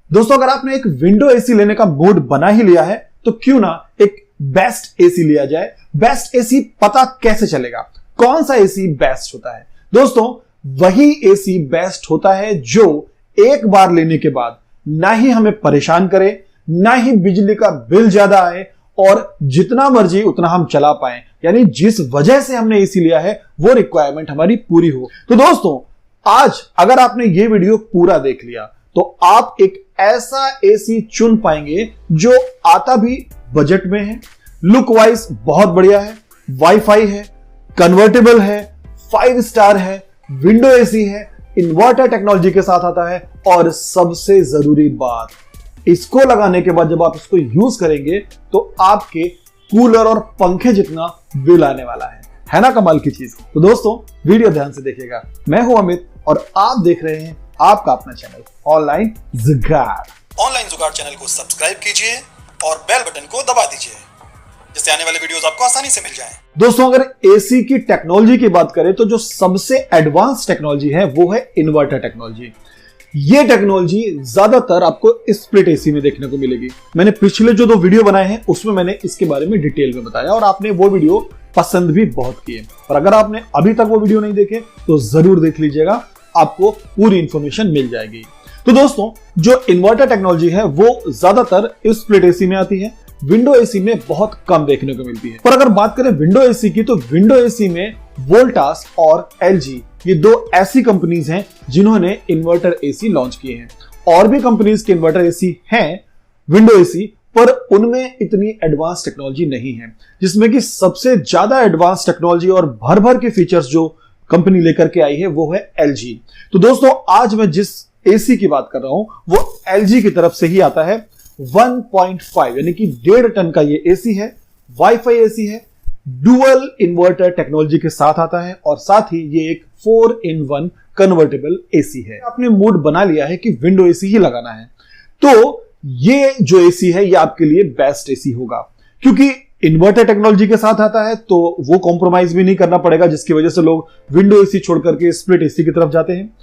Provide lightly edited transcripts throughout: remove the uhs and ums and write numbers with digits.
दोस्तों अगर आपने एक विंडो एसी लेने का मूड बना ही लिया है तो क्यों ना एक बेस्ट एसी लिया जाए। बेस्ट एसी पता कैसे चलेगा, कौन सा एसी बेस्ट होता है? दोस्तों वही एसी बेस्ट होता है जो एक बार लेने के बाद ना ही हमें परेशान करे, ना ही बिजली का बिल ज्यादा आए और जितना मर्जी उतना हम चला पाएं, यानी जिस वजह से हमने एसी लिया है वो रिक्वायरमेंट हमारी पूरी हो। तो दोस्तों आज अगर आपने ये वीडियो पूरा देख लिया तो आप एक ऐसा एसी चुन पाएंगे जो आता भी बजट में है, लुक वाइज बहुत बढ़िया है, वाईफाई है, कन्वर्टेबल है, 5 स्टार है, विंडो एसी है, इन्वर्टर टेक्नोलॉजी के साथ आता है और सबसे जरूरी बात, इसको लगाने के बाद जब आप इसको यूज करेंगे तो आपके कूलर और पंखे जितना बिल आने वाला है ना कमाल की चीज। तो दोस्तों वीडियो ध्यान से देखिएगा। मैं हूं अमित और आप देख रहे हैं आपका अपना चैनल ऑनलाइन जुगाड़। ऑनलाइन जुगाड़ चैनल को सब्सक्राइब कीजिए और बेल बटन को दबा दीजिए जिससे आने वाले वीडियोस आपको आसानी से मिल जाएं। दोस्तों अगर एसी की टेक्नोलॉजी की बात करें तो जो सबसे एडवांस टेक्नोलॉजी है वो है इन्वर्टर टेक्नोलॉजी। ये टेक्नोलॉजी ज्यादातर आपको स्प्लिट एसी में देखने को मिलेगी। मैंने पिछले जो 2 वीडियो बनाए हैं उसमें मैंने इसके बारे में डिटेल में बताया और आपने वो वीडियो पसंद भी बहुत किए। और अगर आपने अभी तक वो वीडियो नहीं देखे तो जरूर देख लीजिएगा, आपको पूरी इंफॉर्मेशन मिल जाएगी। तो दोस्तों जो इन्वर्टर टेक्नोलॉजी है वो ज्यादातर स्प्लिट एसी में आती है, विंडो एसी में बहुत कम देखने को मिलती है। पर अगर बात करें विंडो एसी की तो विंडो एसी में वोल्टास और एलजी ये 2 ऐसी कंपनीज हैं जिन्होंने इन्वर्टर एसी लॉन्च किए हैं। और भी कंपनीज के इन्वर्टर एसी हैं विंडो एसी, पर उनमें इतनी एडवांस टेक्नोलॉजी नहीं है, जिसमें कि सबसे ज्यादा एडवांस टेक्नोलॉजी और भर भर के फीचर्स जो कंपनी लेकर के आई है वो है एलजी। तो दोस्तों आज मैं जिस एसी की बात कर रहा हूं वो एलजी की तरफ से ही आता है। 1.5 यानी कि 1.5 टन का ये एसी है, वाईफाई एसी है, डुअल इन्वर्टर टेक्नोलॉजी के साथ आता है और साथ ही ये एक 4-in-1 कन्वर्टेबल एसी है। आपने मूड बना लिया है कि विंडो एसी ही लगाना है तो ये जो एसी है ये आपके लिए बेस्ट एसी होगा, क्योंकि इन्वर्टर टेक्नोलॉजी के साथ आता है तो वो कॉम्प्रोमाइज भी नहीं करना पड़ेगा, जिसकी वजह से लोग विंडो एसी छोड़ करके स्प्लिट एसी की तरफ जाते हैं।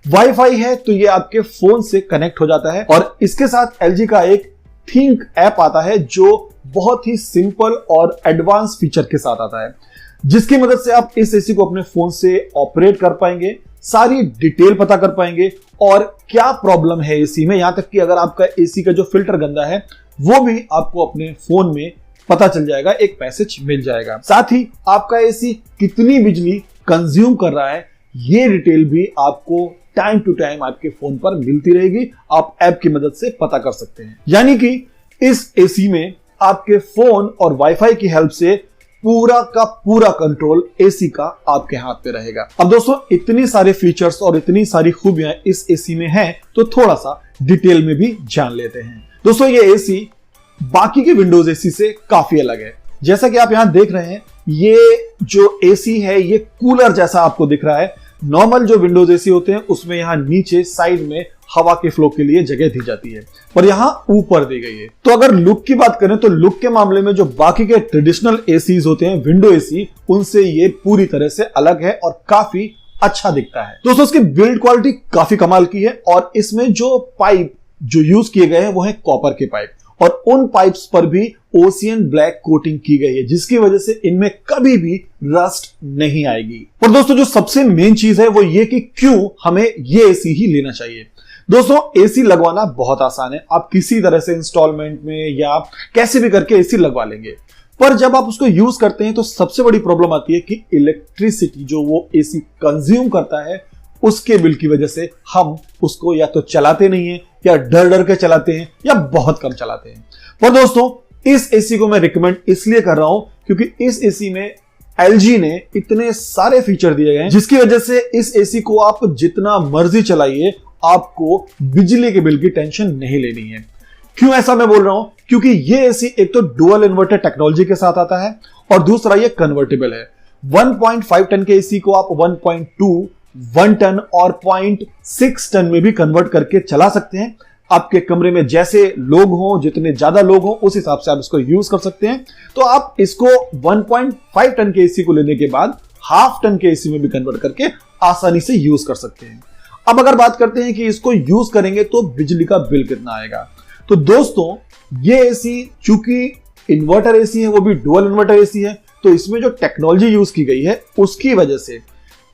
वाईफाई है तो ये आपके फोन से कनेक्ट हो जाता है और इसके साथ एलजी का एक थिंक ऐप आता है जो बहुत ही सिंपल और एडवांस फीचर के साथ आता है, जिसकी मदद से आप इस एसी को अपने फोन से ऑपरेट कर पाएंगे, सारी डिटेल पता कर पाएंगे और क्या प्रॉब्लम है एसी में, यहां तक कि अगर आपका एसी का जो फिल्टर गंदा है वो भी आपको अपने फोन में पता चल जाएगा, एक मैसेज मिल जाएगा। साथ ही आपका एसी कितनी बिजली कंज्यूम कर रहा है ये डिटेल भी आपको टाइम टू टाइम आपके फोन पर मिलती रहेगी, आप ऐप की मदद से पता कर सकते हैं। यानी कि इस एसी में आपके फोन और वाईफाई की हेल्प से पूरा का पूरा कंट्रोल एसी का आपके हाथ पे रहेगा। अब दोस्तों इतनी सारे फीचर्स और इतनी सारी खूबियां इस एसी में हैं तो थोड़ा सा डिटेल में भी जान लेते हैं। दोस्तों ये एसी बाकी के विंडोज एसी से काफी अलग है। जैसा कि आप यहां देख रहे हैं ये जो एसी है ये कूलर जैसा आपको दिख रहा है। नॉर्मल जो विंडोज एसी होते हैं उसमें यहां नीचे साइड में हवा के फ्लो के लिए जगह दी जाती है, पर यहां ऊपर दी गई है। तो अगर लुक की बात करें तो लुक के मामले में जो बाकी के ट्रेडिशनल एसीज होते हैं विंडो एसी, उनसे ये पूरी तरह से अलग है और काफी अच्छा दिखता है। दोस्तों इसकी बिल्ड क्वालिटी काफी कमाल की है और इसमें जो पाइप जो यूज किए गए हैं वो है कॉपर के पाइप और उन पाइप्स पर भी ओशियन ब्लैक कोटिंग की गई है, जिसकी वजह से इनमें कभी भी रस्ट नहीं आएगी। और दोस्तों जो सबसे मेन चीज है वो ये कि क्यों हमें ये एसी ही लेना चाहिए। दोस्तों एसी लगवाना बहुत आसान है, आप किसी तरह से इंस्टॉलमेंट में या कैसे भी करके एसी लगवा लेंगे, पर जब आप उसको यूज करते हैं तो सबसे बड़ी प्रॉब्लम आती है कि इलेक्ट्रिसिटी जो वो एसी कंज्यूम करता है उसके बिल की वजह से हम उसको या तो चलाते नहीं है या डर डर के चलाते हैं या बहुत कम चलाते हैं। पर दोस्तों इस एसी को मैं रिकमेंड इसलिए कर रहा हूं क्योंकि इस एसी में एलजी ने इतने सारे फीचर दिए गए हैं जिसकी वजह से इस एसी को आप जितना मर्जी चलाइए आपको बिजली के बिल की टेंशन नहीं लेनी है। क्यों ऐसा मैं बोल रहा हूं? क्योंकि ये एसी एक तो डुअल इन्वर्टर टेक्नोलॉजी के साथ आता है और दूसरा ये कन्वर्टेबल है। 1.5 टन के एसी को आप 1.2, 1 टन और 0.6 टन में भी कन्वर्ट करके चला सकते हैं। आपके कमरे में जैसे लोग हों, जितने ज्यादा लोग हों, उस हिसाब से आप इसको यूज कर सकते हैं। तो आप इसको 1.5 टन के एसी को लेने के बाद हाफ टन के एसी में भी कन्वर्ट करके आसानी से यूज कर सकते हैं। अब अगर बात करते हैं कि इसको यूज करेंगे तो बिजली का बिल कितना आएगा, तो दोस्तों ये एसी चूंकि इन्वर्टर एसी है, वो भी डुअल इन्वर्टर एसी है, तो इसमें जो टेक्नोलॉजी यूज की गई है उसकी वजह से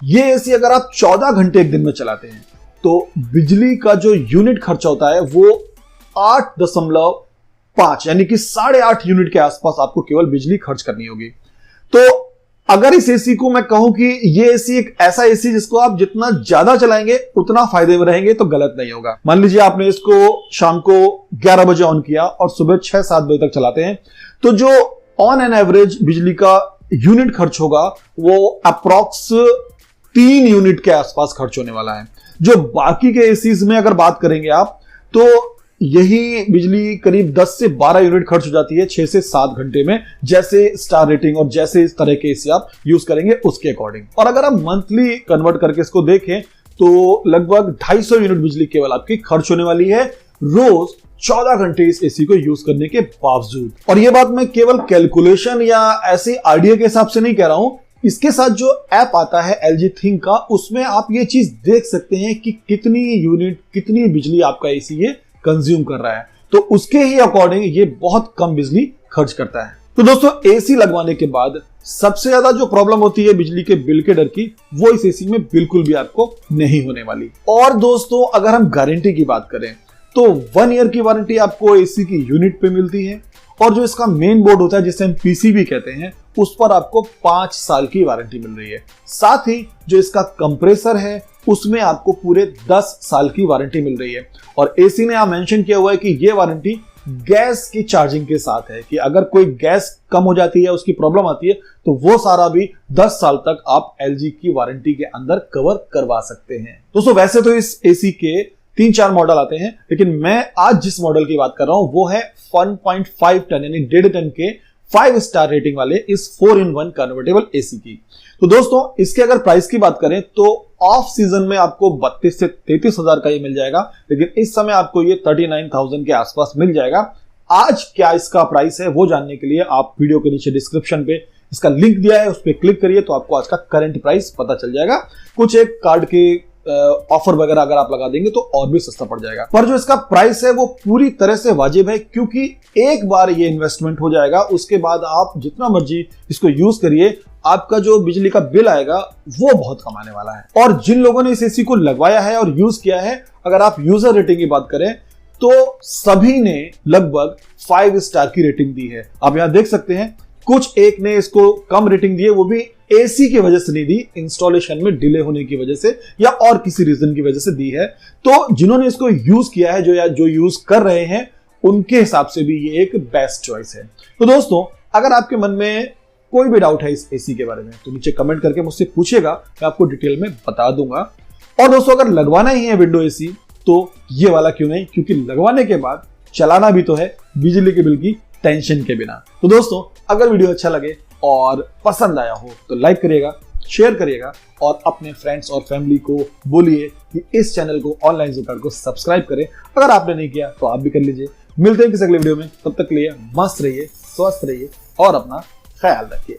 ये एसी अगर आप 14 घंटे एक दिन में चलाते हैं तो बिजली का जो यूनिट खर्चा होता है वो 8.5 यानी कि 8.5 यूनिट के आसपास आपको केवल बिजली खर्च करनी होगी। तो अगर इस एसी को मैं कहूं कि ये एसी एक ऐसा एसी जिसको आप जितना ज्यादा चलाएंगे उतना फायदे में रहेंगे तो गलत नहीं होगा। मान लीजिए आपने इसको शाम को 11 बजे ऑन किया और सुबह 6-7 बजे तक चलाते हैं, तो जो ऑन एन एवरेज बिजली का यूनिट खर्च होगा वो अप्रॉक्स 3 यूनिट के आसपास खर्च होने वाला है। जो बाकी के एसीज में अगर बात करेंगे आप तो यही बिजली करीब 10 से 12 यूनिट खर्च हो जाती है 6 से 7 घंटे में, जैसे स्टार रेटिंग और जैसे इस तरह के एसी आप यूज करेंगे उसके अकॉर्डिंग। और अगर आप मंथली कन्वर्ट करके इसको देखें तो लगभग 250 यूनिट बिजली केवल आपकी खर्च होने वाली है रोज 14 घंटे इस एसी को यूज करने के बावजूद। और ये बात मैं केवल कैलकुलेशन या ऐसे आइडिया के हिसाब से नहीं कह रहा हूं, इसके साथ जो ऐप आता है LG थिंक का, उसमें आप ये चीज देख सकते हैं कि कितनी यूनिट कितनी बिजली आपका एसी ये कंज्यूम कर रहा है, तो उसके ही अकॉर्डिंग ये बहुत कम बिजली खर्च करता है। तो दोस्तों एसी लगवाने के बाद सबसे ज्यादा जो प्रॉब्लम होती है बिजली के बिल के डर की, वो इस एसी में बिल्कुल भी आपको नहीं होने वाली। और दोस्तों अगर हम गारंटी की बात करें तो 1 ईयर की वारंटी आपको एसी की यूनिट पे मिलती है, और जो इसका मेन बोर्ड होता है जिसे हम पीसीबी कहते हैं उस पर आपको 5 साल की वारंटी मिल रही है। साथ ही जो इसका कंप्रेसर है उसमें आपको पूरे 10 साल की वारंटी मिल रही है। और एसी ने यहां मेंशन किया हुआ है कि यह वारंटी गैस की चार्जिंग के साथ है, कि अगर कोई गैस कम हो जाती है, उसकी प्रॉब्लम आती है, तो वो सारा भी 10 साल तक आप LG की वारंटी के अंदर कवर करवा सकते हैं। दोस्तों वैसे तो इस एसी के 3-4 मॉडल आते हैं, लेकिन मैं आज जिस मॉडल की बात कर रहा हूं वो है 1.5 टन यानी 1.5 टन के 5 स्टार रेटिंग वाले इस 4-in-1 कन्वर्टेबल एसी की। तो दोस्तों इसके अगर प्राइस की बात करें तो ऑफ सीजन में आपको 32 से 33 हजार का ये मिल जाएगा, लेकिन इस समय आपको ये 39,000 के आसपास मिल जाएगा। आज क्या इसका प्राइस है वो जानने के लिए आप वीडियो के नीचे डिस्क्रिप्शन पे इसका लिंक दिया है, उस पर क्लिक करिए तो आपको आज का करंट प्राइस पता चल जाएगा। कुछ एक कार्ड के ऑफर वगैरह अगर आप लगा देंगे तो और भी सस्ता पड़ जाएगा, पर जो इसका प्राइस है वो पूरी तरह से वाजिब है, क्योंकि एक बार ये इन्वेस्टमेंट हो जाएगा उसके बाद आप जितना मर्जी इसको यूज करिए, आपका जो बिजली का बिल आएगा वो बहुत कम आने वाला है। और जिन लोगों ने इस एसी को लगवाया है और यूज किया है, अगर आप यूजर रेटिंग की बात करें तो सभी ने लगभग 5 स्टार की रेटिंग दी है। आप यहां देख सकते हैं कुछ एक ने इसको कम रेटिंग दी है, वो भी एसी की वजह से नहीं दी, इंस्टॉलेशन में डिले होने की वजह से या और किसी रीजन की वजह से दी है। तो जिन्होंने इसको यूज किया है, जो यूज कर रहे हैं, उनके हिसाब से भी ये एक बेस्ट चॉइस है। तो दोस्तों अगर आपके मन में कोई भी डाउट है इस एसी के बारे में तो नीचे कमेंट करके मुझसे पूछेगा, मैं आपको डिटेल में बता दूंगा। और दोस्तों अगर लगवाना ही है विंडो एसी तो ये वाला क्यों नहीं, क्योंकि लगवाने के बाद चलाना भी तो है बिजली के बिल की टेंशन के बिना। तो दोस्तों अगर वीडियो अच्छा लगे और पसंद आया हो तो लाइक करिएगा, शेयर करिएगा और अपने फ्रेंड्स और फैमिली को बोलिए कि इस चैनल को ऑनलाइन जुगाड़ को सब्सक्राइब करें। अगर आपने नहीं किया तो आप भी कर लीजिए। मिलते हैं किसी अगले वीडियो में, तब तक के लिए मस्त रहिए, स्वस्थ रहिए और अपना ख्याल रखिए।